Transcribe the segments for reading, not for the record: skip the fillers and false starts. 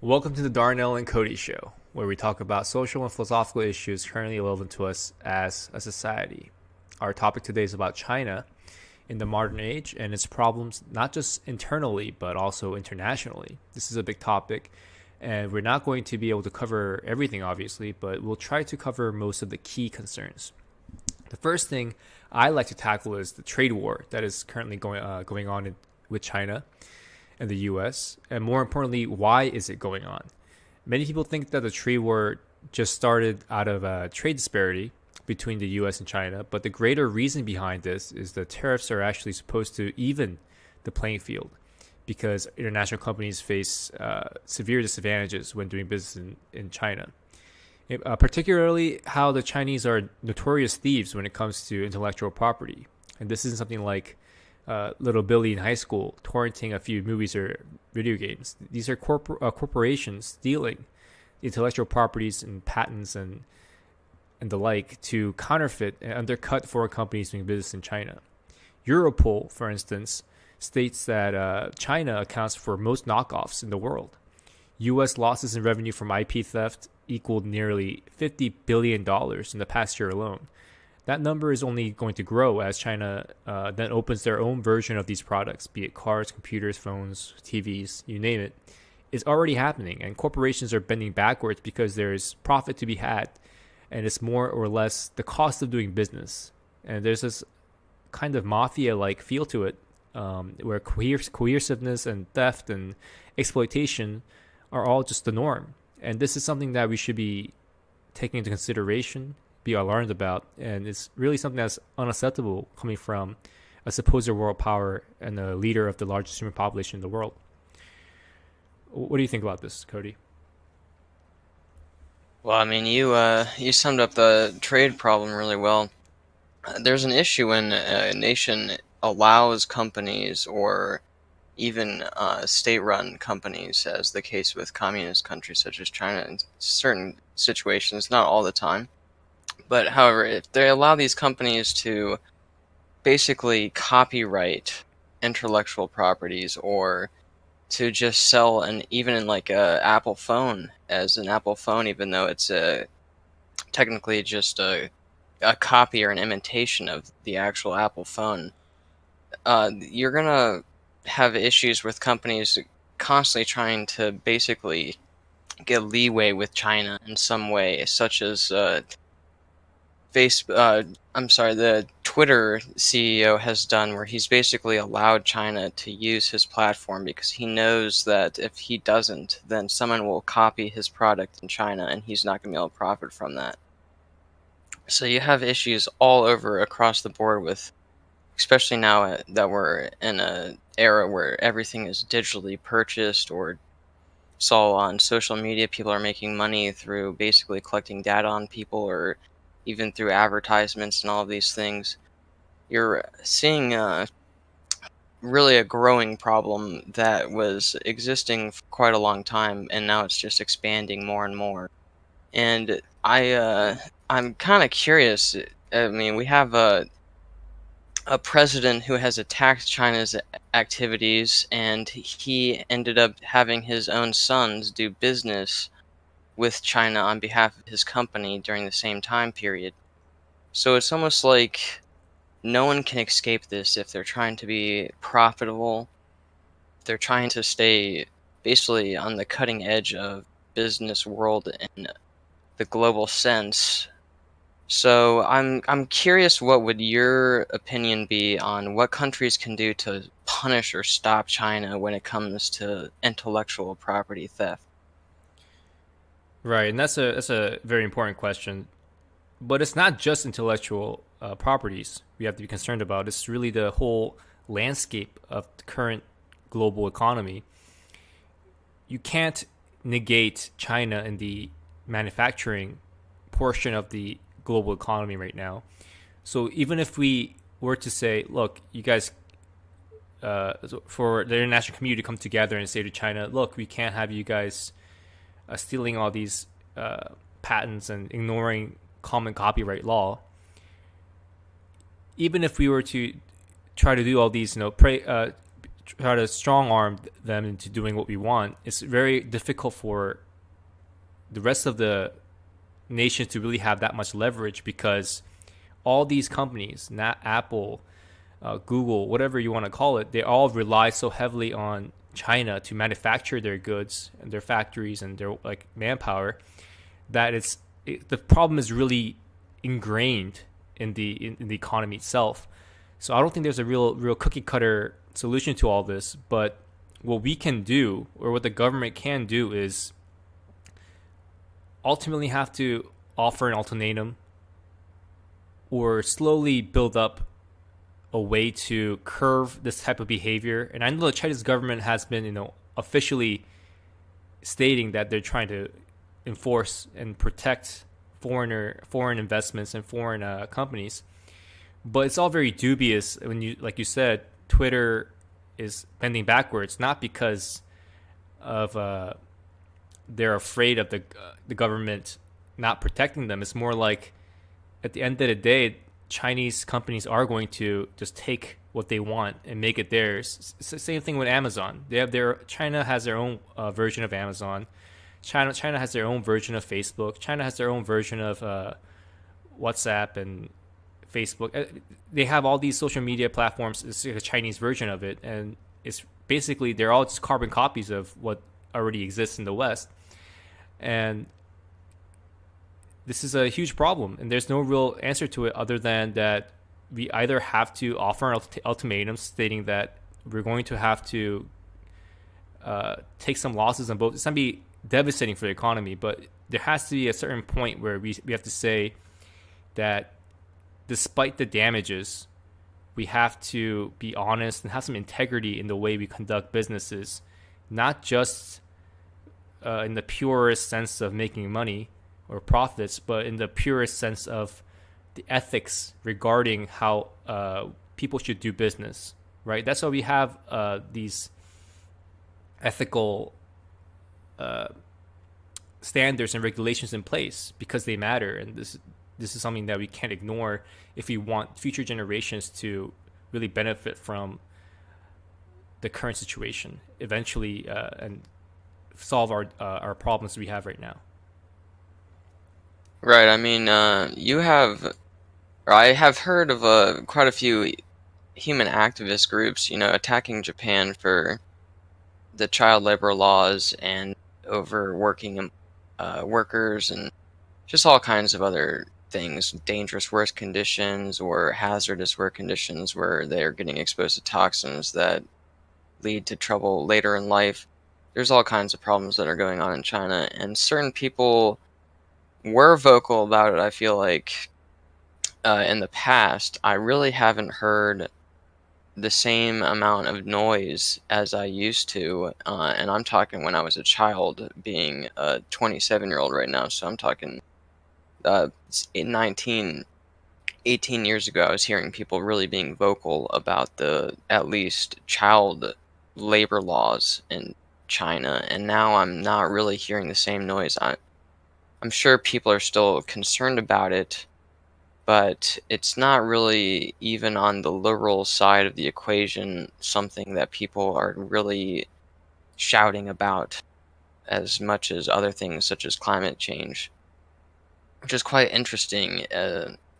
Welcome to the Darnell and Cody show, where we talk about social and philosophical issues currently relevant to us as a society. Our topic today is about China in the modern age and its problems, not just internally, but also internationally. This is a big topic, and we're not going to be able to cover everything, obviously, but we'll try to cover most of the key concerns. The first thing I like to tackle is the trade war that is currently going on with China and the U.S., and more importantly, why is it going on? Many people think that the trade war just started out of a trade disparity between the U.S. and China, but the greater reason behind this is the tariffs are actually supposed to even the playing field because international companies face severe disadvantages when doing business in China. Particularly how the Chinese are notorious thieves when it comes to intellectual property. And this isn't something like little Billy in high school torrenting a few movies or video games. These are corporations stealing intellectual properties and patents and the like to counterfeit and undercut foreign companies doing business in China. Europol, for instance, states that China accounts for most knockoffs in the world. U.S. losses in revenue from IP theft equaled nearly $50 billion in the past year alone. That number is only going to grow as China then opens their own version of these products, be it cars, computers, phones, TVs, you name it. It's already happening, and corporations are bending backwards because there's profit to be had, and it's more or less the cost of doing business. And there's this kind of mafia-like feel to it, where coerciveness and theft and exploitation are all just the norm. And this is something that we should be taking into consideration, be alarmed about, and it's really something that's unacceptable coming from a supposed world power and a leader of the largest human population in the world. What do you think about this, Cody? Well, I mean, you summed up the trade problem really well. There's an issue when a nation allows companies or even state-run companies, as the case with communist countries such as China in certain situations, not all the time. But however, if they allow these companies to basically copyright intellectual properties or to just sell an even in like a Apple phone as an Apple phone, even though it's technically just a copy or an imitation of the actual Apple phone, you're gonna have issues with companies constantly trying to basically get leeway with China in some way, such as the Twitter CEO has done, where he's basically allowed China to use his platform because he knows that if he doesn't, then someone will copy his product in China and he's not going to be able to profit from that. So you have issues all over across the board with, especially now that we're in a era where everything is digitally purchased or it's all on social media. People are making money through basically collecting data on people or even through advertisements and all of these things. You're seeing really a growing problem that was existing for quite a long time, and now it's just expanding more and more. And I'm kind of curious. I mean, we have a president who has attacked China's activities, and he ended up having his own sons do business with China on behalf of his company during the same time period. So it's almost like no one can escape this if they're trying to be profitable. They're trying to stay basically on the cutting edge of business world in the global sense. So I'm curious, what would your opinion be on what countries can do to punish or stop China when it comes to intellectual property theft? Right, and that's a very important question. But it's not just intellectual properties we have to be concerned about. It's really the whole landscape of the current global economy. You can't negate China in the manufacturing portion of the global economy right now. So even if we were to say, look, you guys, for the international community to come together and say to China, look, we can't have you guys stealing all these patents and ignoring common copyright law. Even if we were to try to do all these, try to strong arm them into doing what we want, it's very difficult for the rest of the nations to really have that much leverage, because all these companies, not Apple, Google, whatever you want to call it, they all rely so heavily on China to manufacture their goods and their factories and their like manpower, that the problem is really ingrained in the economy itself. So I don't think there's a real cookie cutter solution to all this. But what we can do, or what the government can do, is ultimately have to offer an ultimatum or slowly build up a way to curb this type of behavior. And I know the Chinese government has been, officially stating that they're trying to enforce and protect foreign investments and foreign companies. But it's all very dubious when like you said, Twitter is bending backwards, not because of they're afraid of the government not protecting them. It's more like, at the end of the day, Chinese companies are going to just take what they want and make it theirs. It's the same thing with Amazon. China has their own version of Amazon. China has their own version of Facebook. China has their own version of WhatsApp and Facebook. They have all these social media platforms. It's like a Chinese version of it, and it's basically, they're all just carbon copies of what already exists in the West. And this is a huge problem, and there's no real answer to it other than that we either have to offer an ultimatum stating that we're going to have to take some losses on both. It's going to be devastating for the economy, but there has to be a certain point where we have to say that despite the damages, we have to be honest and have some integrity in the way we conduct businesses, not just in the purest sense of making money or profits, but in the purest sense of the ethics regarding how people should do business, right? That's why we have these ethical standards and regulations in place, because they matter. And this is something that we can't ignore if we want future generations to really benefit from the current situation eventually, and solve our problems we have right now. Right. I mean, I have heard of quite a few human activist groups, attacking Japan for the child labor laws and overworking workers and just all kinds of other things, dangerous work conditions or hazardous work conditions where they're getting exposed to toxins that lead to trouble later in life. There's all kinds of problems that are going on in China, and certain people were vocal about it, I feel like, in the past. I really haven't heard the same amount of noise as I used to, and I'm talking when I was a child, being a 27-year-old right now, so I'm talking 18 years ago, I was hearing people really being vocal about the, at least, child labor laws in China, and now I'm not really hearing the same noise. I'm sure people are still concerned about it, but it's not really, even on the liberal side of the equation, something that people are really shouting about as much as other things such as climate change, which is quite interesting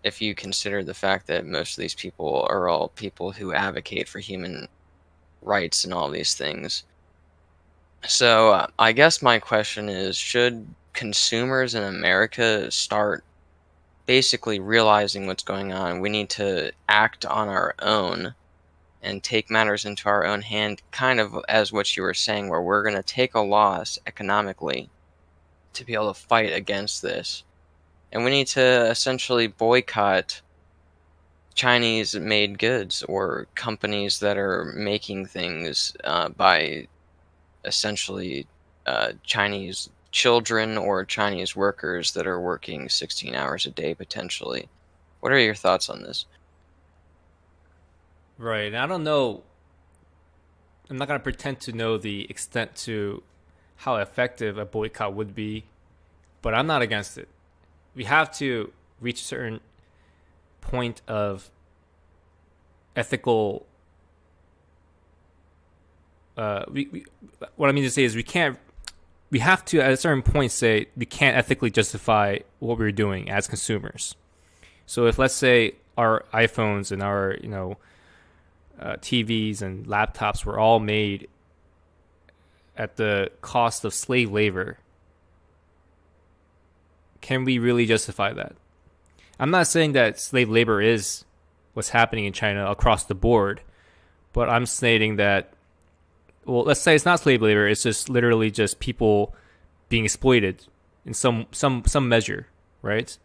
if you consider the fact that most of these people are all people who advocate for human rights and all these things. So I guess my question is, should consumers in America start basically realizing what's going on? We need to act on our own and take matters into our own hand, kind of as what you were saying, where we're going to take a loss economically to be able to fight against this. And we need to essentially boycott Chinese-made goods or companies that are making things by essentially Chinese children or Chinese workers that are working 16 hours a day potentially. What are your thoughts on this? Right. And I don't know. I'm not going to pretend to know the extent to how effective a boycott would be, but I'm not against it. We have to reach a certain point of ethical we what I mean to say is we have to at a certain point say we can't ethically justify what we're doing as consumers. So if let's say our iPhones and our TVs and laptops were all made at the cost of slave labor, can we really justify that? I'm not saying that slave labor is what's happening in China across the board, but I'm stating that, well, let's say it's not slave labor, it's just literally just people being exploited in some measure, right?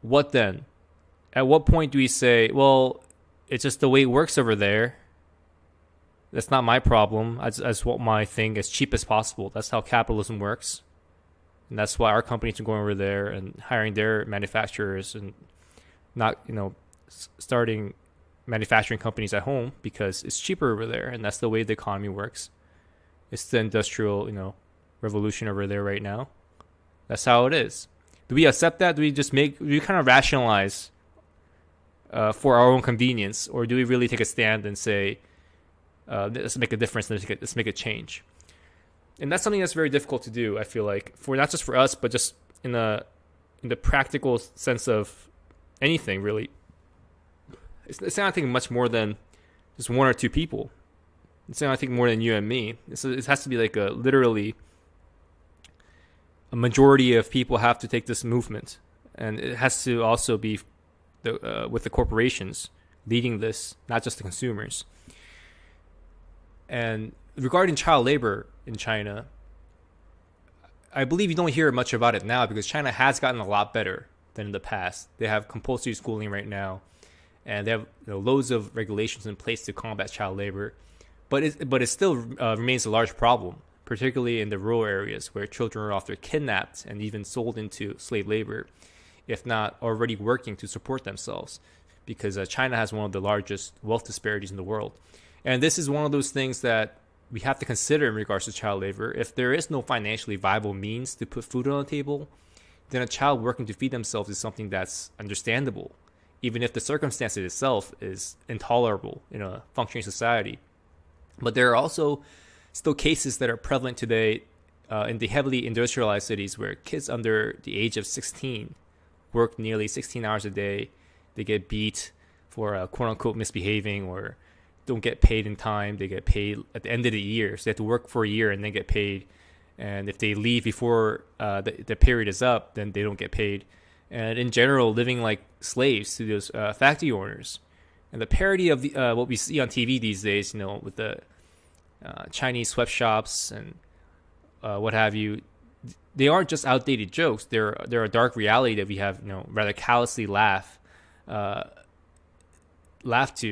What then? At what point do we say, well, it's just the way it works over there? That's not my problem. That's what my thing as cheap as possible. That's how capitalism works. And that's why our companies are going over there and hiring their manufacturers and not, starting manufacturing companies at home because it's cheaper over there. And that's the way the economy works. It's the industrial, revolution over there right now. That's how it is. Do we accept that? Do we kind of rationalize for our own convenience? Or do we really take a stand and say, let's make a difference, let's make a change? And that's something that's very difficult to do, I feel like, for not just for us, but just in the practical sense of anything, really. It's not, I think, much more than just one or two people. It's not, I think, more than you and me. It has to be like literally a majority of people have to take this movement. And it has to also be with the corporations leading this, not just the consumers. And regarding child labor in China, I believe you don't hear much about it now because China has gotten a lot better than in the past. They have compulsory schooling right now, and they have loads of regulations in place to combat child labor. But it still remains a large problem, particularly in the rural areas where children are often kidnapped and even sold into slave labor, if not already working to support themselves, because China has one of the largest wealth disparities in the world. And this is one of those things that we have to consider in regards to child labor. If there is no financially viable means to put food on the table, then a child working to feed themselves is something that's understandable, even if the circumstance itself is intolerable in a functioning society. But there are also still cases that are prevalent today in the heavily industrialized cities where kids under the age of 16 work nearly 16 hours a day. They get beat for quote-unquote misbehaving or don't get paid in time. They get paid at the end of the year. So they have to work for a year and then get paid. And if they leave before the period is up, then they don't get paid. And in general, living like slaves to those factory owners. And the parody of what we see on TV these days, with the Chinese sweatshops and what have you, they aren't just outdated jokes. They're a dark reality that we have, rather callously laugh to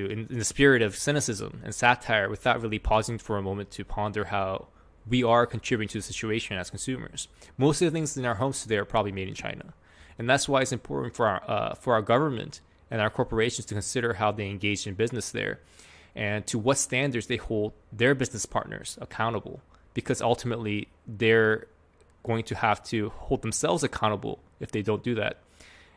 in the spirit of cynicism and satire without really pausing for a moment to ponder how we are contributing to the situation as consumers. Most of the things in our homes today are probably made in China. And that's why it's important for our government and our corporations to consider how they engage in business there and to what standards they hold their business partners accountable, because ultimately they're going to have to hold themselves accountable if they don't do that.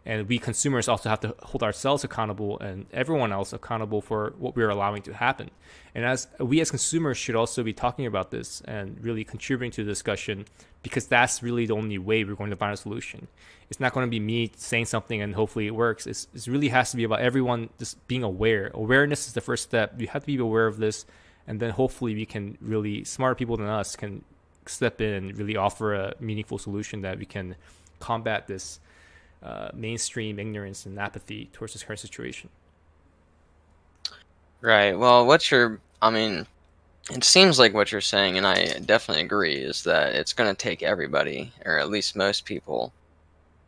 And we consumers also have to hold ourselves accountable and everyone else accountable for what we're allowing to happen. And as consumers should also be talking about this and really contributing to the discussion, because that's really the only way we're going to find a solution. It's not going to be me saying something and hopefully it works. It really has to be about everyone just being aware. Awareness is the first step. You have to be aware of this, and then hopefully we can really, smarter people than us can step in and really offer a meaningful solution that we can combat this mainstream ignorance and apathy towards this current situation. Right. Well, it seems like what you're saying, and I definitely agree, is that it's going to take everybody, or at least most people,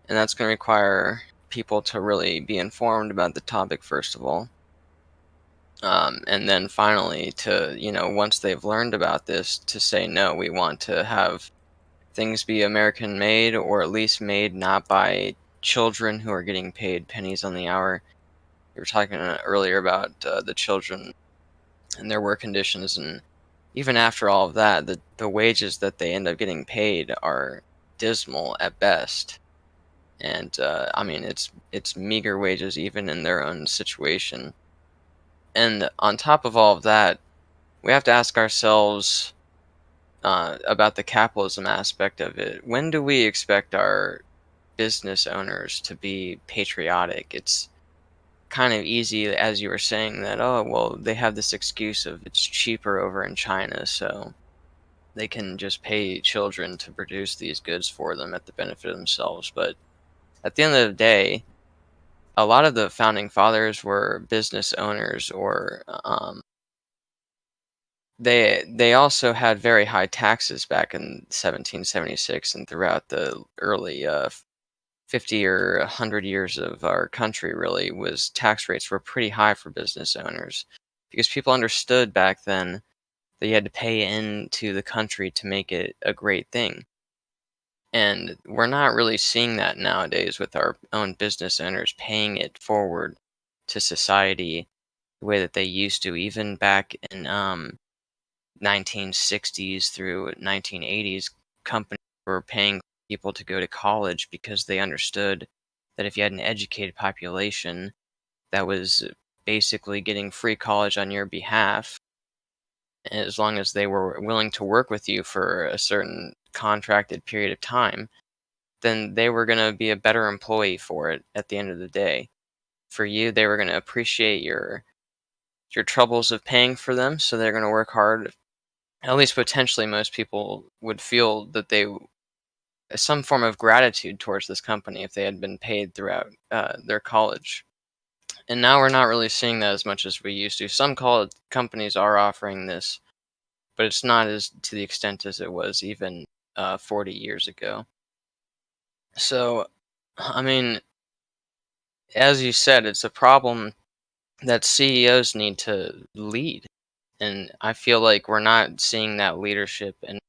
and that's going to require people to really be informed about the topic, first of all. And then finally to, once they've learned about this, to say, no, we want to have things be American made, or at least made not by children who are getting paid pennies on the hour. You were talking earlier about the children and their work conditions, and even after all of that, the wages that they end up getting paid are dismal at best. And it's meager wages even in their own situation. And on top of all of that, we have to ask ourselves about the capitalism aspect of it. When do we expect our business owners to be patriotic? It's kind of easy, as you were saying, that, oh, well, they have this excuse of it's cheaper over in China, so they can just pay children to produce these goods for them at the benefit of themselves. But at the end of the day, a lot of the founding fathers were business owners, or they also had very high taxes back in 1776 and throughout the early 50 or 100 years of our country. Really, was tax rates were pretty high for business owners because people understood back then that you had to pay into the country to make it a great thing. And we're not really seeing that nowadays with our own business owners paying it forward to society the way that they used to, even back in 1960s through 1980s. Companies were paying people to go to college because they understood that if you had an educated population that was basically getting free college on your behalf, as long as they were willing to work with you for a certain contracted period of time, then they were going to be a better employee for it at the end of the day. For you, they were going to appreciate your troubles of paying for them, so they're going to work hard. At least potentially, most people would feel that they some form of gratitude towards this company if they had been paid throughout their college. And now we're not really seeing that as much as we used to. Some college companies are offering this, but it's not as to the extent as it was even 40 years ago. So, I mean, as you said, it's a problem that CEOs need to lead. And I feel like we're not seeing that leadership. And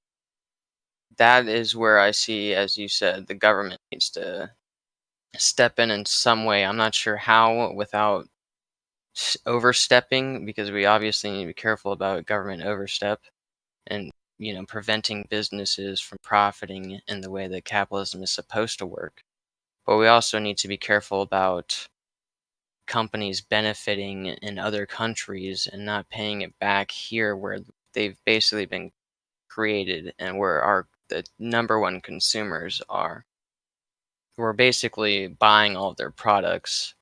that is where I see, as you said, the government needs to step in some way. I'm not sure how without overstepping, because we obviously need to be careful about government overstep and, preventing businesses from profiting in the way that capitalism is supposed to work. But we also need to be careful about companies benefiting in other countries and not paying it back here where they've basically been created and where the number one consumers are. We're basically buying all of their products,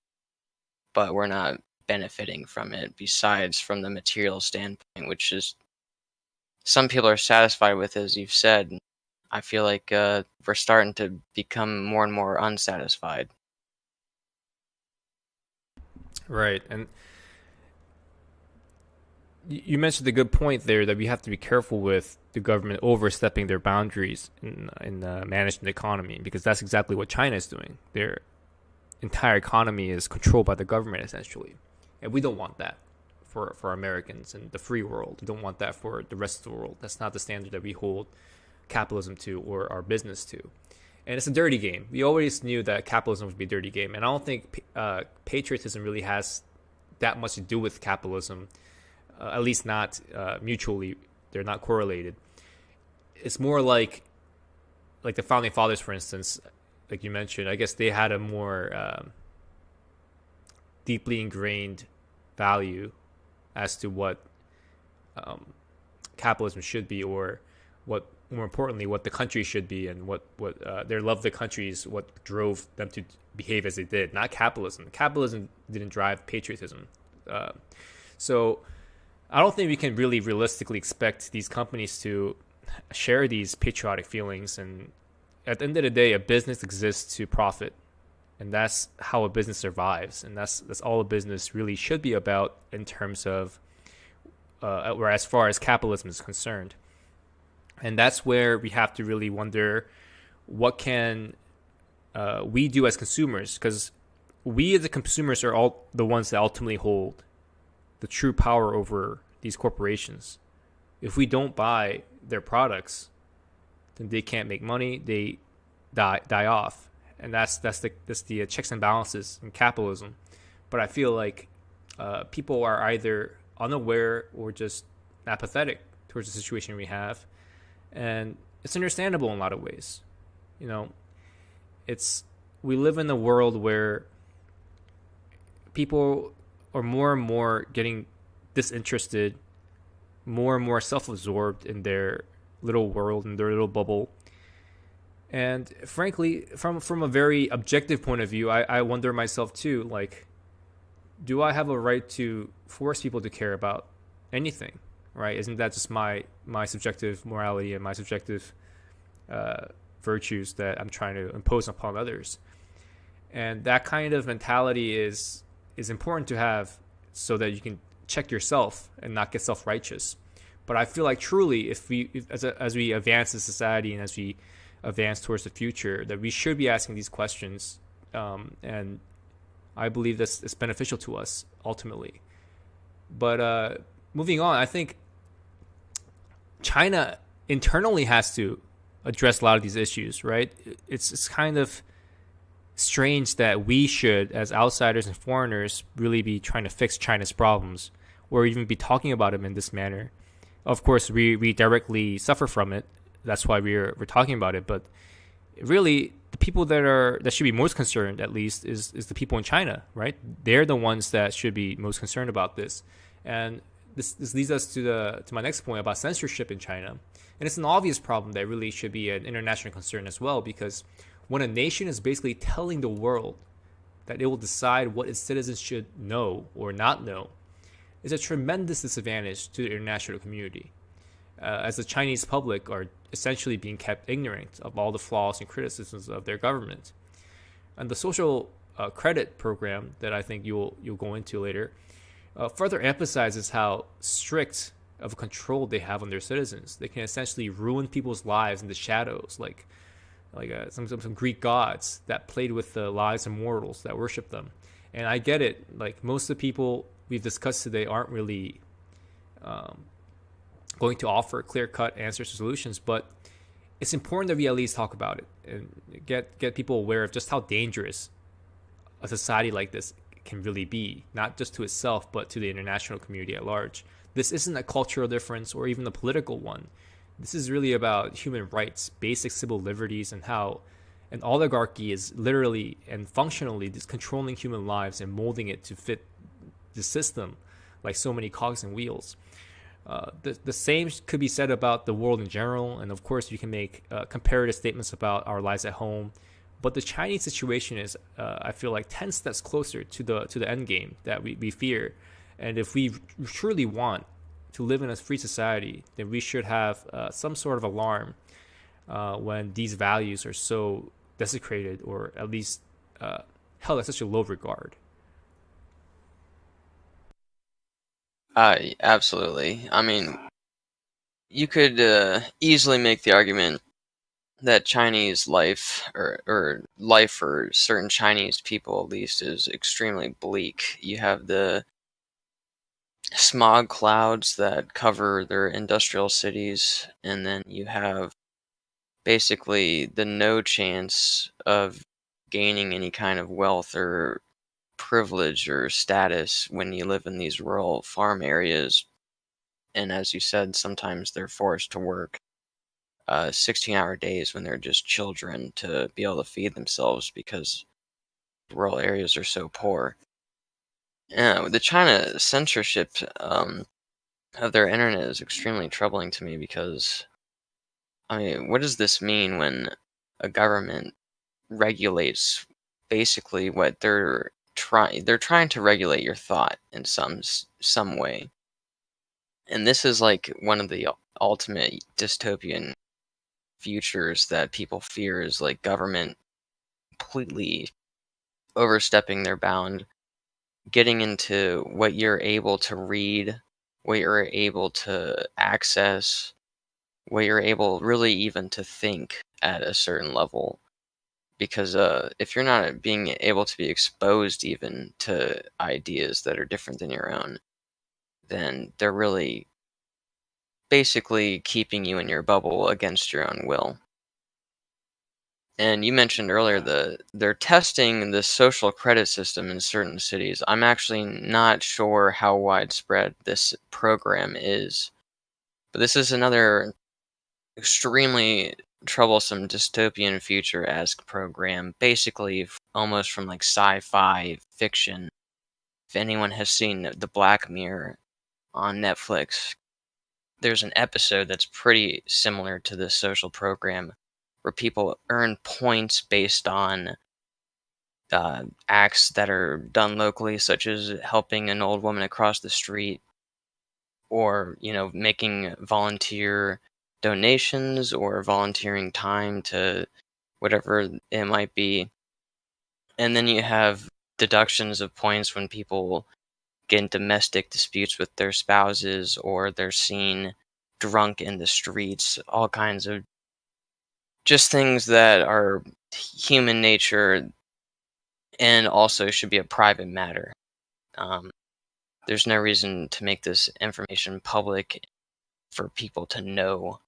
but we're not benefiting from it besides from the material standpoint, which is some people are satisfied with, as you've said. I feel like we're starting to become more and more unsatisfied. Right. And you mentioned a good point there that we have to be careful with the government overstepping their boundaries in managing the economy, because that's exactly what China is doing. Their entire economy is controlled by the government, essentially. And we don't want that for Americans and the free world. We don't want that for the rest of the world. That's not the standard that we hold capitalism to or our business to. And it's a dirty game. We always knew that capitalism would be a dirty game. And I don't think patriotism really has that much to do with capitalism, at least not mutually. They're not correlated. It's more like the founding fathers, for instance, like you mentioned. I guess they had a more deeply ingrained value as to what capitalism should be, or what, more importantly, what the country should be, and what their love of the country is what drove them to behave as they did, not capitalism. Capitalism didn't drive patriotism. So I don't think we can really realistically expect these companies to share these patriotic feelings. And at the end of the day, a business exists to profit, and that's how a business survives. And that's all a business really should be about in terms of, or as far as capitalism is concerned. And that's where we have to really wonder, what can we do as consumers? Because we as the consumers are all the ones that ultimately hold the true power over these corporations. If we don't buy their products, then they can't make money. They die off, and that's the checks and balances in capitalism. But I feel like people are either unaware or just apathetic towards the situation we have, and it's understandable in a lot of ways. We live in a world where people are more and more getting disinterested more and more self-absorbed in their little world, in their little bubble. And frankly, from a very objective point of view, I wonder myself too, like, do I have a right to force people to care about anything? Right? Isn't that just my subjective morality and my subjective uh, virtues that I'm trying to impose upon others? And that kind of mentality is important to have so that you can check yourself and not get self-righteous. But I feel like truly, as we advance as society and as we advance towards the future, that we should be asking these questions, and I believe this is beneficial to us ultimately. But moving on, I think China internally has to address a lot of these issues, right? It's kind of strange that we should, as outsiders and foreigners, really be trying to fix China's problems or even be talking about them in this manner. Of course, we directly suffer from it. That's why we're talking about it. But really, the people that should be most concerned, at least, is the people in China, right? They're the ones that should be most concerned about this. And this leads us to my next point about censorship in China. And it's an obvious problem that really should be an international concern as well, because when a nation is basically telling the world that it will decide what its citizens should know or not know, is a tremendous disadvantage to the international community, as the Chinese public are essentially being kept ignorant of all the flaws and criticisms of their government. And the social credit program that I think you'll go into later further emphasizes how strict of a control they have on their citizens. They can essentially ruin people's lives in the shadows, like some Greek gods that played with the lives of mortals that worship them. And I get it. Like, most of the people we've discussed today aren't really going to offer clear-cut answers or solutions, but it's important that we at least talk about it and get people aware of just how dangerous a society like this can really be, not just to itself, but to the international community at large. This isn't a cultural difference or even a political one. This is really about human rights, basic civil liberties, and how an oligarchy is literally and functionally just controlling human lives and molding it to fit the system like so many cogs and wheels. The same could be said about the world in general, and of course, you can make comparative statements about our lives at home. But the Chinese situation is, I feel like, 10 steps closer to the end game that we fear. And if we truly want to live in a free society, then we should have some sort of alarm when these values are so desecrated, or at least held at such a low regard. Absolutely. I mean, you could easily make the argument that Chinese life, or life for certain Chinese people at least, is extremely bleak. You have the smog clouds that cover their industrial cities, and then you have basically the no chance of gaining any kind of wealth or privilege or status when you live in these rural farm areas. And as you said, sometimes they're forced to work 16-hour days when they're just children to be able to feed themselves because rural areas are so poor. The China censorship of their internet is extremely troubling to me because, I mean, what does this mean when a government regulates basically what they're trying to regulate your thought in some way. And this is like one of the ultimate dystopian futures that people fear, is like government completely overstepping their bound, getting into what you're able to read, what you're able to access, what you're able really even to think at a certain level. Because if you're not being able to be exposed even to ideas that are different than your own, then they're really basically keeping you in your bubble against your own will. And you mentioned earlier they're testing the social credit system in certain cities. I'm actually not sure how widespread this program is, but this is another extremely troublesome dystopian future-esque program, basically almost from like sci-fi fiction. If anyone has seen the Black Mirror on Netflix, there's an episode that's pretty similar to this social program where people earn points based on acts that are done locally, such as helping an old woman across the street, or making volunteer donations or volunteering time to whatever it might be. And then you have deductions of points when people get in domestic disputes with their spouses, or they're seen drunk in the streets, all kinds of just things that are human nature and also should be a private matter. Um, there's no reason to make this information public for people to know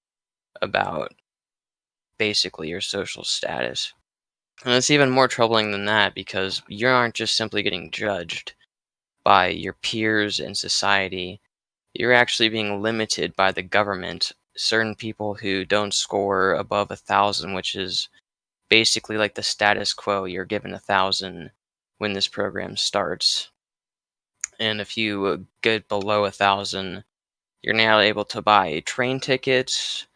about basically your social status. And it's even more troubling than that, because you aren't just simply getting judged by your peers in society, you're actually being limited by the government. Certain people who don't score above 1,000, which is basically like the status quo, you're given 1,000 when this program starts. And if you get below 1,000, you're now able to buy train tickets.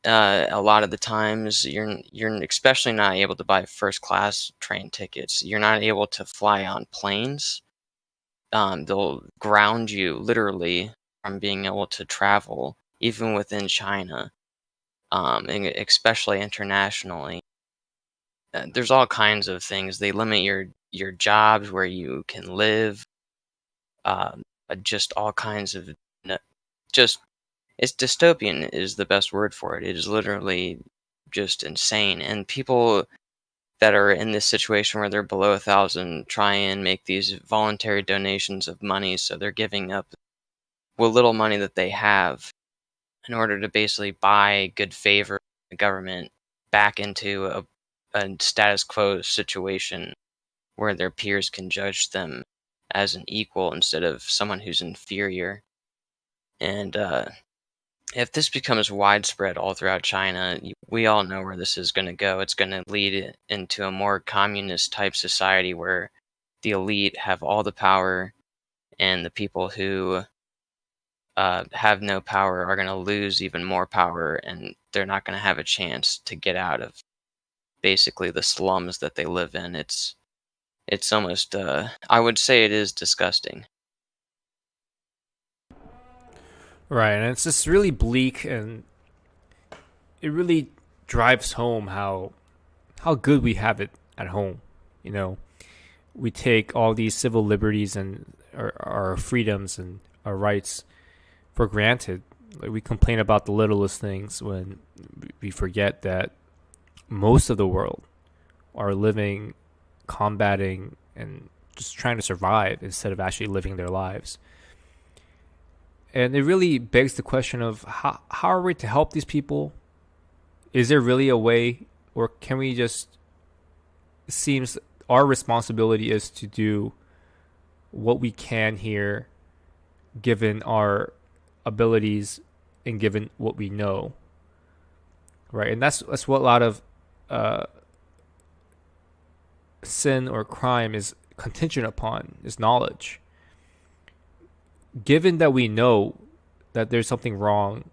A lot of the times, you're especially not able to buy first class train tickets. You're not able to fly on planes. They'll ground you literally from being able to travel, even within China, and especially internationally. There's all kinds of things. They limit your jobs where you can live. Just all kinds of just it's dystopian is the best word for it. It is literally just insane. And people that are in this situation where they're below 1,000 try and make these voluntary donations of money, so they're giving up what little money that they have in order to basically buy good favor from the government back into a status quo situation where their peers can judge them as an equal instead of someone who's inferior. And if this becomes widespread all throughout China, we all know where this is going to go. It's going to lead into a more communist type society where the elite have all the power, and the people who have no power are going to lose even more power, and they're not going to have a chance to get out of basically the slums that they live in. It's almost I would say it is disgusting. Right, and it's just really bleak, and it really drives home how good we have it at home. You know, we take all these civil liberties and our freedoms and our rights for granted. Like, we complain about the littlest things when we forget that most of the world are living, combating, and just trying to survive instead of actually living their lives. And it really begs the question of how are we to help these people? Is there really a way, or can we just, it seems our responsibility is to do what we can here given our abilities and given what we know, right? And that's what a lot of sin or crime is contingent upon, is knowledge. Given that we know that there's something wrong,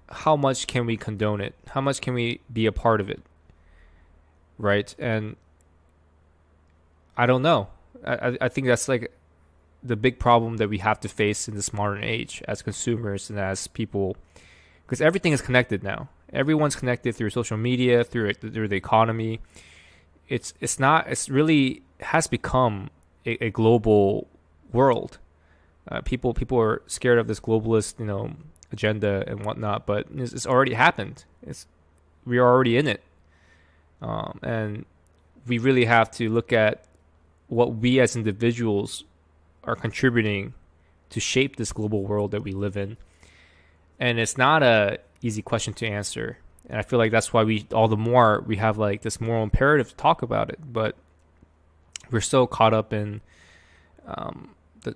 how much can we condone it? How much can we be a part of it? Right? And I don't know. I think that's like the big problem that we have to face in this modern age as consumers and as people, because everything is connected now. Everyone's connected through social media, through the economy. It's really has become a global world. People are scared of this globalist, agenda and whatnot, but it's already happened. We are already in it, and we really have to look at what we as individuals are contributing to shape this global world that we live in. And it's not a easy question to answer, and I feel like that's why we all the more we have like this moral imperative to talk about it, but we're so caught up in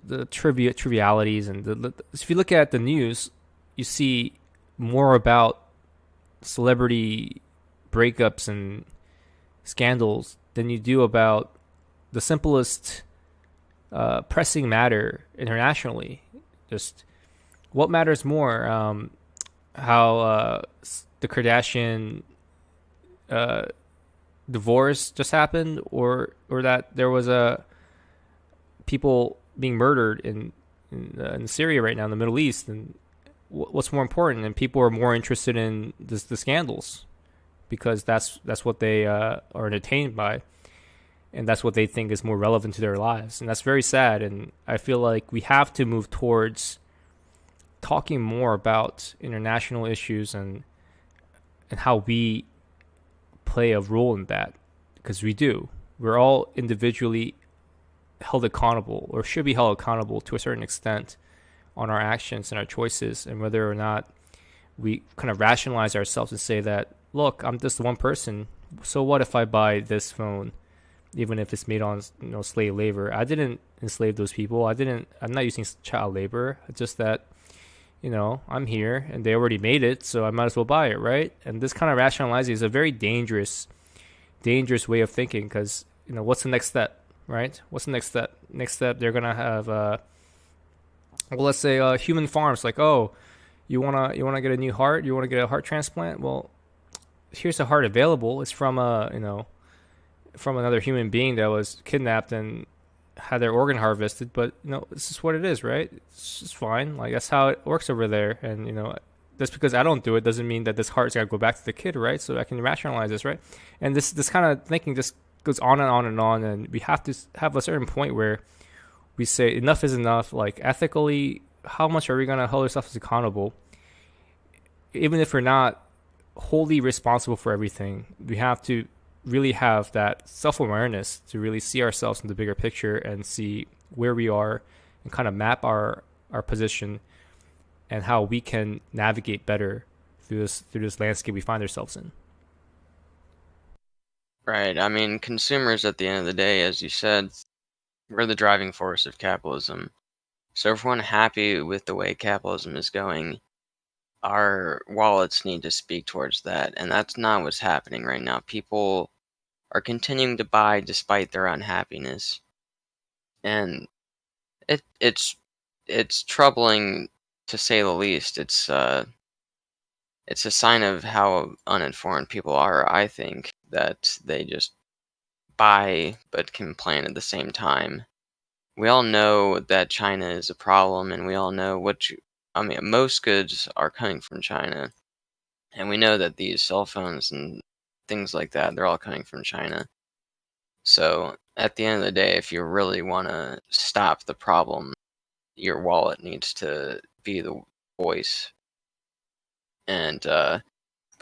the trivialities, and if you look at the news, you see more about celebrity breakups and scandals than you do about the simplest pressing matter internationally. Just what matters more? How the Kardashian uh, divorce just happened, or that there was a people being murdered in Syria right now in the Middle East, and what's more important? And people are more interested in the scandals because that's what they are entertained by, and that's what they think is more relevant to their lives, and that's very sad. And I feel like we have to move towards talking more about international issues and how we play a role in that, because we do. We're all individually held accountable, or should be held accountable to a certain extent, on our actions and our choices, and whether or not we kind of rationalize ourselves and say that, look, I'm just one person. So what if I buy this phone, even if it's made on slave labor? I didn't enslave those people. I'm not using child labor. It's just that I'm here and they already made it, so I might as well buy it, right? And this kind of rationalizing is a very dangerous way of thinking, because what's the next step, right? What's the next step? Next step, they're gonna have well, let's say human farms, like, oh, you wanna get a new heart, you wanna get a heart transplant. Well, here's a heart available. It's from from another human being that was kidnapped and had their organ harvested, but this is what it is, right? It's just fine. Like, that's how it works over there. And just because I don't do it doesn't mean that this heart's got to go back to the kid, right? So I can rationalize this, right? And this kind of thinking just goes on and on and on, and we have to have a certain point where we say enough is enough. Like, ethically, how much are we going to hold ourselves accountable? Even if we're not wholly responsible for everything, we have to really have that self-awareness to really see ourselves in the bigger picture and see where we are, and kind of map our position and how we can navigate better through this landscape we find ourselves in. Right. I mean, consumers at the end of the day, as you said, we're the driving force of capitalism. So if we're unhappy with the way capitalism is going, our wallets need to speak towards that, and that's not what's happening right now. People are continuing to buy despite their unhappiness, and it's troubling, to say the least. It's a sign of how uninformed people are, I think, that they just buy but complain at the same time. We all know that China is a problem, and we all know I mean, most goods are coming from China, and we know that these cell phones and things like that, they're all coming from China. So at the end of the day, if you really want to stop the problem, your wallet needs to be the voice. And but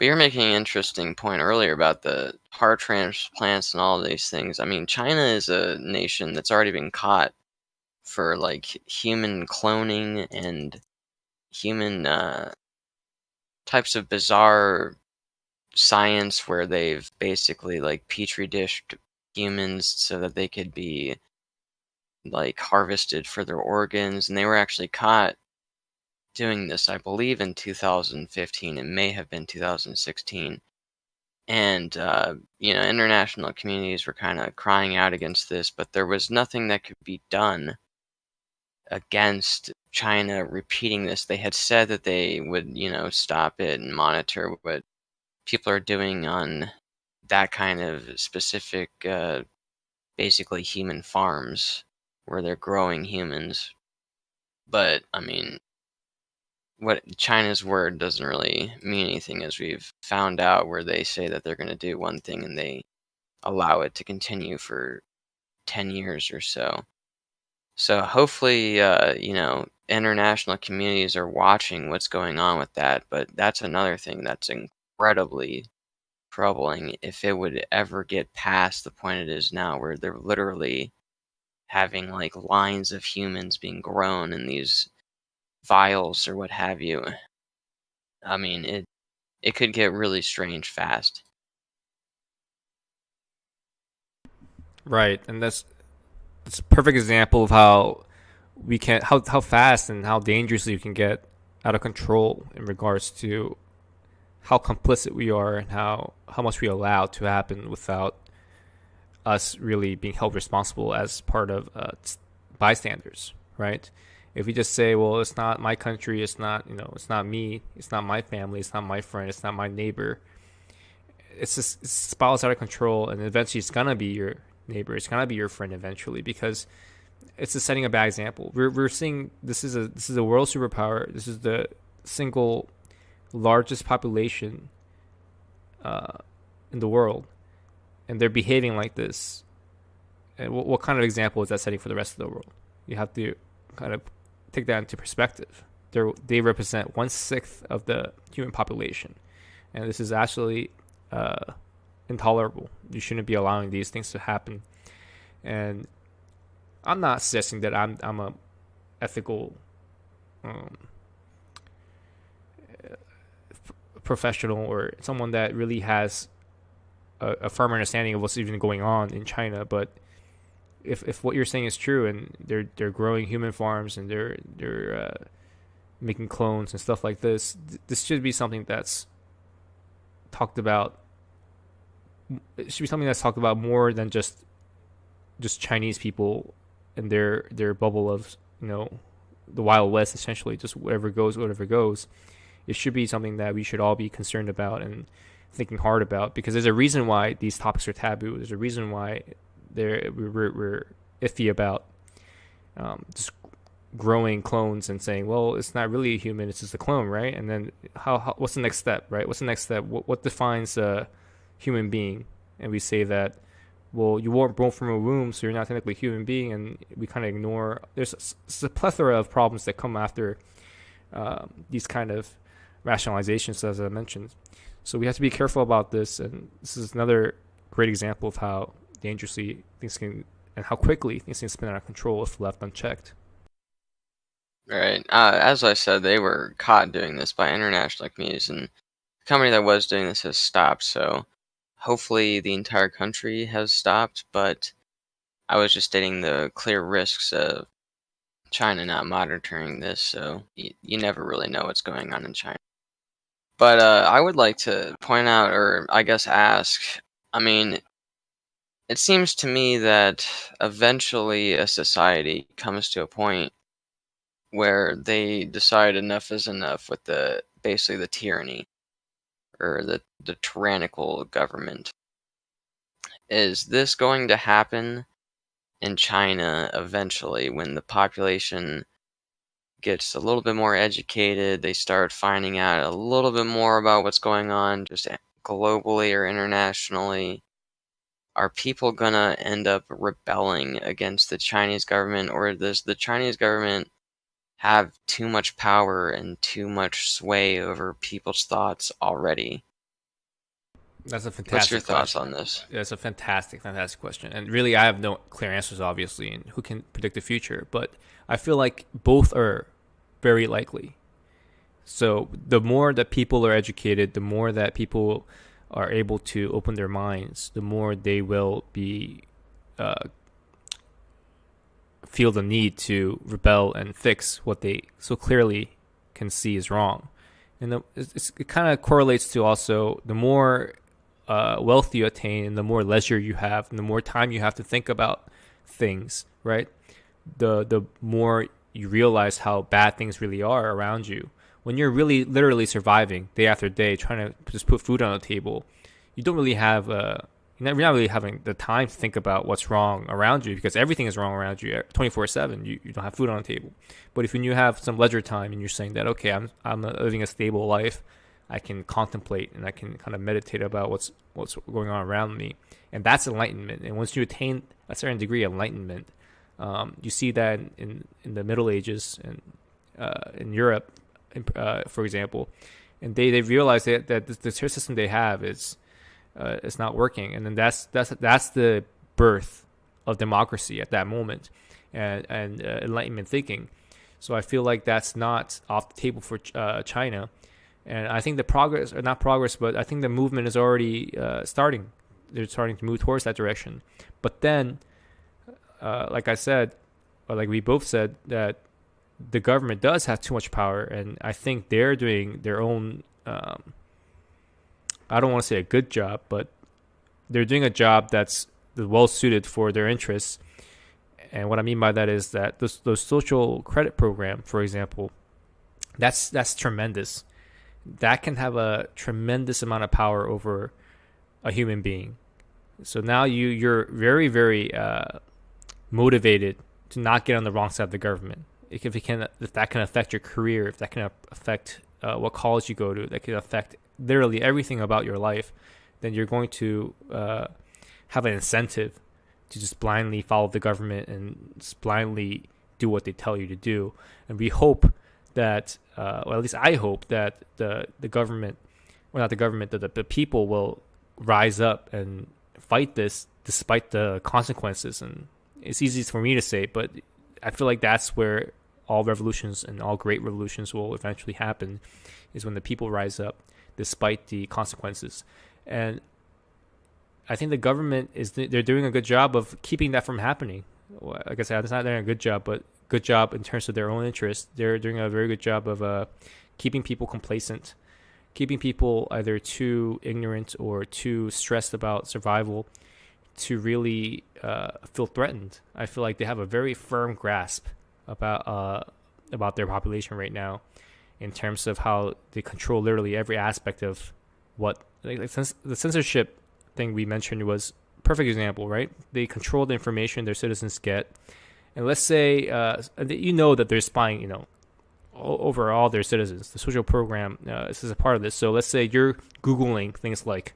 you're making an interesting point earlier about the heart transplants and all of these things. I mean, China is a nation that's already been caught for like human cloning and human types of bizarre science, where they've basically like petri dished humans so that they could be like harvested for their organs, and they were actually caught doing this, I believe, in 2015. It may have been 2016. And international communities were kind of crying out against this, but there was nothing that could be done against China repeating this. They had said that they would, stop it and monitor what people are doing on that kind of specific, basically human farms where they're growing humans. But I mean, what China's word doesn't really mean anything, as we've found out, where they say that they're going to do one thing and they allow it to continue for 10 years or so. So hopefully, international communities are watching what's going on with that. But that's another thing that's incredibly troubling, if it would ever get past the point it is now, where they're literally having like lines of humans being grown in these vials or what have you. I mean, it could get really strange fast. Right, and that's a perfect example of how we can how fast and how dangerously we can get out of control in regards to how complicit we are, and how much we allow to happen without us really being held responsible as part of bystanders, right? If we just say, well, it's not my country, it's not, it's not me, it's not my family, it's not my friend, it's not my neighbor, it's just, it spirals out of control, and eventually it's gonna be your neighbor, it's gonna be your friend eventually, because it's just setting a bad example. We're seeing this is a world superpower. This is the single largest population in the world, and they're behaving like this. And what kind of example is that setting for the rest of the world? You have to kind of take that into perspective. They represent 1/6 of the human population, and this is actually intolerable. You shouldn't be allowing these things to happen. And I'm not suggesting that I'm a ethical professional or someone that really has a firm understanding of what's even going on in China, but if what you're saying is true, and they're growing human farms, and they're making clones and stuff like this, this should be something that's talked about. It should be something that's talked about more than just Chinese people and their bubble of the Wild West, essentially, just whatever goes. It should be something that we should all be concerned about and thinking hard about, because there's a reason why these topics are taboo. There's a reason why we're iffy about just growing clones and saying, well, it's not really a human, it's just a clone, right? And then what's the next step, right? What's the next step? What defines a human being? And we say that, well, you weren't born from a womb, so you're not technically a human being, and we kind of ignore. There's a plethora of problems that come after these kind of rationalizations, as I mentioned. So we have to be careful about this, and this is another great example of how dangerously things can, and how quickly things can spin out of control if left unchecked. Right. As I said, they were caught doing this by international communities, and the company that was doing this has stopped. So hopefully the entire country has stopped, but I was just stating the clear risks of China not monitoring this, so you never really know what's going on in China. But I would like to point out, or I guess ask, I mean, it seems to me that eventually a society comes to a point where they decide enough is enough with basically the tyranny, or the tyrannical government. Is this going to happen in China eventually, when the population gets a little bit more educated, they start finding out a little bit more about what's going on just globally or internationally? Are people gonna end up rebelling against the Chinese government, or does the Chinese government have too much power and too much sway over people's thoughts already? That's a What's your fantastic thoughts question. on this? That's a fantastic question. And really, I have no clear answers, obviously, and who can predict the future. But I feel like both are very likely. So the more that people are educated, the more that people are able to open their minds, the more they will be feel the need to rebel and fix what they so clearly can see is wrong. And it kind of correlates to also the more wealth you attain, and the more leisure you have, and the more time you have to think about things, right? The more you realize how bad things really are around you. When you're really literally surviving day after day, trying to just put food on the table, you don't really have you're not really having the time to think about what's wrong around you, because everything is wrong around you 24/7. You don't have food on the table. But if you have some leisure time and you're saying that, okay, I'm living a stable life, I can contemplate and I can kind of meditate about what's going on around me, and that's enlightenment. And once you attain a certain degree of enlightenment, you see that in the Middle Ages and in Europe, for example, and they realize that the system they have is it's not working, and then that's the birth of democracy at that moment, and enlightenment thinking. So I feel like that's not off the table for China, and I think the progress, or not progress, but I think the movement is already starting. They're starting to move towards that direction. But then, like I said, or like we both said, that the government does have too much power, and I think they're doing their own. I don't want to say a good job, but they're doing a job that's well suited for their interests. And what I mean by that is that those social credit program, for example, that's tremendous. That can have a tremendous amount of power over a human being. So now you're very very motivated to not get on the wrong side of the government. If that can affect your career, if that can affect what college you go to, that can affect literally everything about your life, then you're going to have an incentive to just blindly follow the government and just blindly do what they tell you to do. And we hope that, or at least I hope that the government, well not the government, the people will rise up and fight this despite the consequences. And it's easy for me to say, but I feel like that's where all revolutions and all great revolutions will eventually happen, is when the people rise up despite the consequences. And I think the government they're doing a good job of keeping that from happening. Like I said, it's not doing a good job, but good job in terms of their own interests. They're doing a very good job of keeping people complacent, keeping people either too ignorant or too stressed about survival to really feel threatened. I feel like they have a very firm grasp about their population right now, in terms of how they control literally every aspect of what, like the censorship thing we mentioned was a perfect example, right? They control the information their citizens get, and let's say that they're spying, over all their citizens. The social program this is a part of this. So let's say you're Googling things like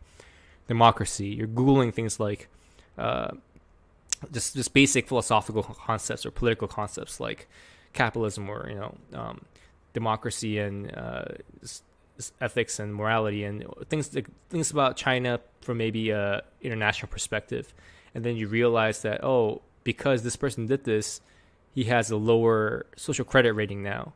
democracy, you're Googling things like just basic philosophical concepts or political concepts like capitalism, or democracy and ethics and morality, and things about China from maybe a international perspective. And then you realize that, because this person did this, he has a lower social credit rating now.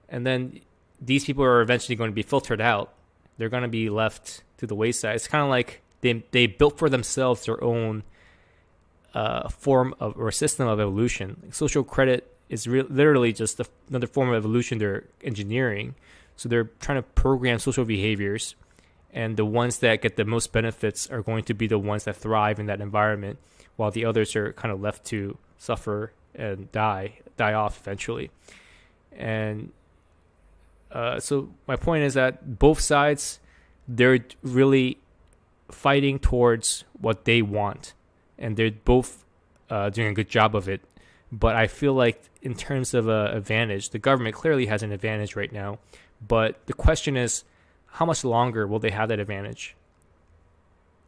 And then these people are eventually going to be filtered out. They're going to be left to the wayside. It's kind of like they built for themselves their own form of or system of evolution. Like social credit is literally just another form of evolution they're engineering. So they're trying to program social behaviors, and the ones that get the most benefits are going to be the ones that thrive in that environment, while the others are kind of left to suffer and die off eventually. And so my point is that both sides, they're really fighting towards what they want, and they're both doing a good job of it. But I feel like in terms of an advantage, the government clearly has an advantage right now. But the question is, how much longer will they have that advantage?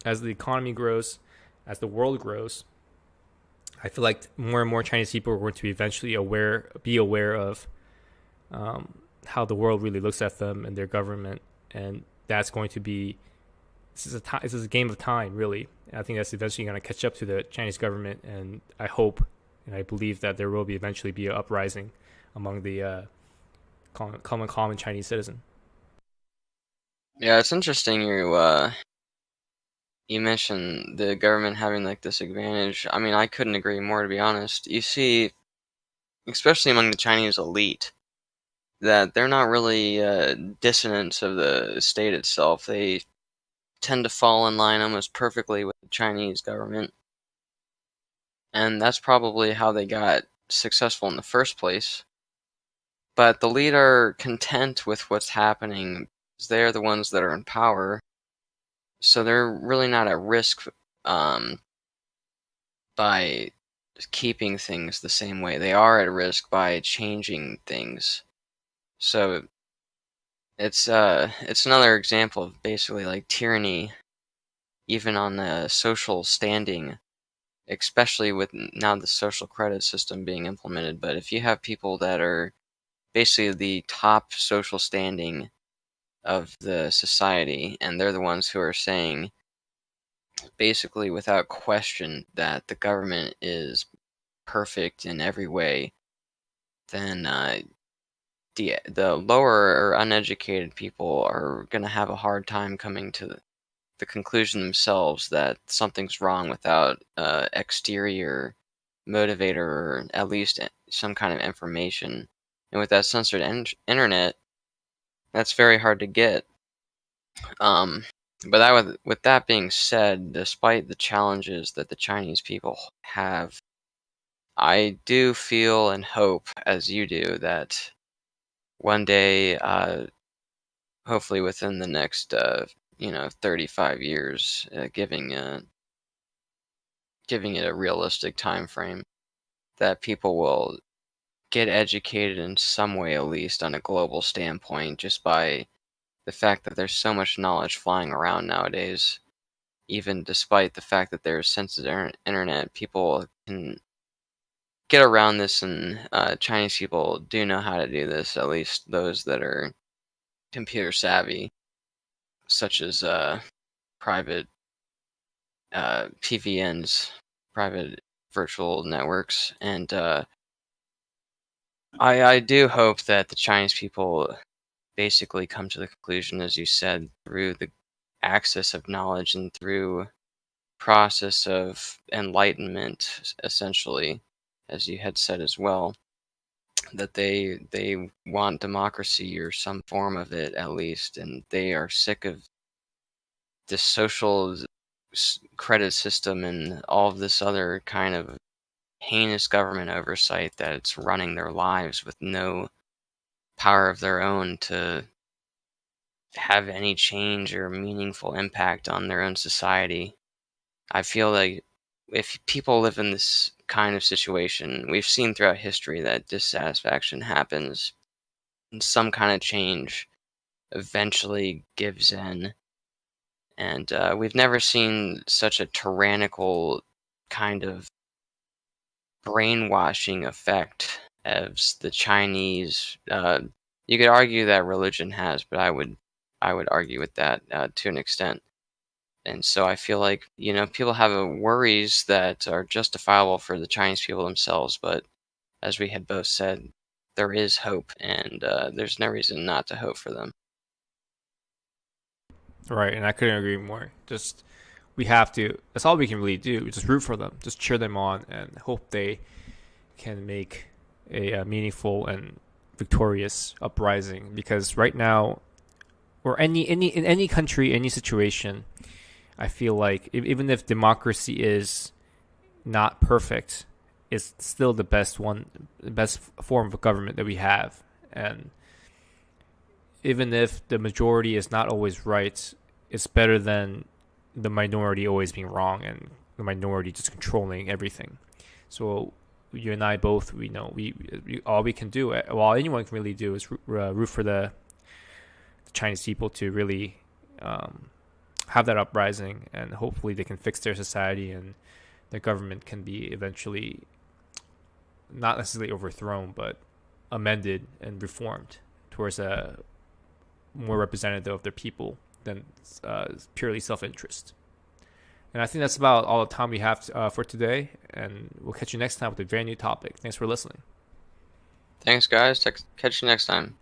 As the economy grows, as the world grows, I feel like more and more Chinese people are going to eventually be aware of how the world really looks at them and their government, and that's going to be this is a game of time, really. I think that's eventually going to catch up to the Chinese government, and I hope and I believe that there will eventually be an uprising among the common Chinese citizen. Yeah, it's interesting you mentioned the government having like this advantage. I mean, I couldn't agree more, to be honest. You see, especially among the Chinese elite, that they're not really dissidents of the state itself. They tend to fall in line almost perfectly with the Chinese government. And that's probably how they got successful in the first place. But the elite are content with what's happening, because they're the ones that are in power. So they're really not at risk by keeping things the same way. They are at risk by changing things. So it's another example of basically like tyranny, even on the social standing, especially with now the social credit system being implemented. But if you have people that are basically the top social standing of the society, and they're the ones who are saying basically without question that the government is perfect in every way, then the lower or uneducated people are going to have a hard time coming to the conclusion themselves that something's wrong without exterior motivator, or at least some kind of information. And with that censored internet, that's very hard to get. But with that being said, despite the challenges that the Chinese people have I do feel and hope, as you do, that one day, hopefully within the next, 35 years, giving it a realistic time frame, that people will get educated in some way, at least on a global standpoint, just by the fact that there's so much knowledge flying around nowadays. Even despite the fact that there's sensitive internet, people can get around this, and Chinese people do know how to do this, at least those that are computer savvy, such as private PVNs, private virtual networks. And I do hope that the Chinese people basically come to the conclusion, as you said, through the access of knowledge and through process of enlightenment, essentially, as you had said as well, that they want democracy or some form of it at least, and they are sick of this social credit system and all of this other kind of heinous government oversight that it's running their lives with no power of their own to have any change or meaningful impact on their own society. I feel like if people live in this kind of situation, we've seen throughout history that dissatisfaction happens and some kind of change eventually gives in. And we've never seen such a tyrannical kind of brainwashing effect as the Chinese. You could argue that religion has, but I would argue with that to an extent. And so I feel like, people have worries that are justifiable for the Chinese people themselves. But as we had both said, there is hope, and there's no reason not to hope for them. Right, and I couldn't agree more. Just we have to. That's all we can really do. Just root for them. Just cheer them on, and hope they can make a meaningful and victorious uprising. Because right now, or any in any country, any situation, I feel like even if democracy is not perfect, it's still the best form of government that we have. And even if the majority is not always right, it's better than the minority always being wrong and the minority just controlling everything. So you and I both, we know we all we can do, all anyone can really do, is root for the Chinese people to really have that uprising, and hopefully they can fix their society and their government can be eventually not necessarily overthrown, but amended and reformed towards a more representative of their people than purely self-interest. And I think that's about all the time we have for today. And we'll catch you next time with a very new topic. Thanks for listening. Thanks, guys. Catch you next time.